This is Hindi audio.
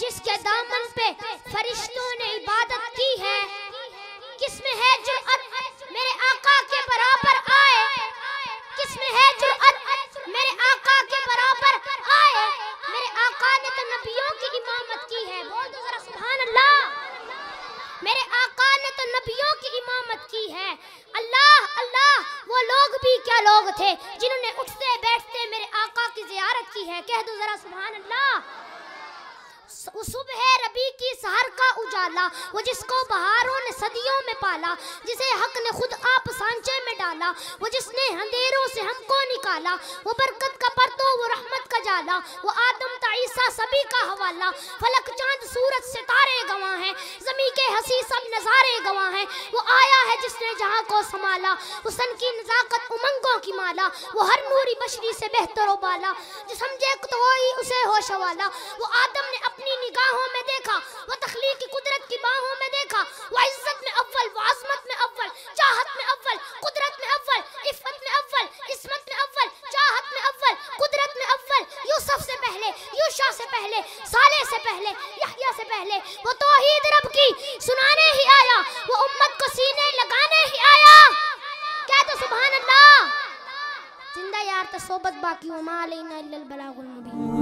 जिसके दामन पे फरिश्तों ने इबादत की है, किसमें है जुर्अत मेरे आका के बराबर आए, किसमें है जुर्अत मेरे आका के बराबर आए। मेरे आका ने तो नबियों की इमामत की है, बोल दो जरा सुभान अल्लाह। मेरे आका ने तो नबियों की इमामत की है। अल्लाह अल्लाह, वो लोग भी क्या लोग थे जिन्होंने उठते बैठते मेरे आका की ज़ियारत की है, कह दो जरा सुभान अल्लाह। सुबह रबी की सहर का उजाला, वो जिसको बहारों ने सदियों में पाला, जिसे हक ने खुद आप सांचे में डाला, वो जिसने अंधेरों से हमको निकाला, वो बरकत का परतो, वो रहमत का जाला, वो आदम ता ईसा सभी का हवाला। फलक चांद सूरज सितारे गवाह हैं, ज़मीं के हंसी सब नज़ारे गवाह हैं। वो आया है जिसने जहां को संभाला, हुस्न की नज़ाकत उमंगों की माला, वो हर नूरी बशरी से बेहतर हो बाला, जो समझे तो वही उसे होश वाला। वो आदम ने अपनी निगाहों में देखा, वो तख्लीक की कुदरत की बाहों में देखा, वो इज्जत में अव्वल, वो अज़मत में अव्वल, चाहत में अव्वल, कुदरत में अव्वल, इफ़्फ़त में अव्वल, इस्मत में अव्वल, चाहत में अव्वल, कुदरत में अव्वल। यूसुफ से पहले, यूशा से पहले, साले से पहले, यहया से पहले, वो तौहीद रब की सुनाने ही आया, वो उम्मत को सीने लगाने ही आया। क्या तो सुभान अल्लाह। जिंदा यार तो सोबत बाकी, व मा अलैना इल्लल बलागुल मुबीन।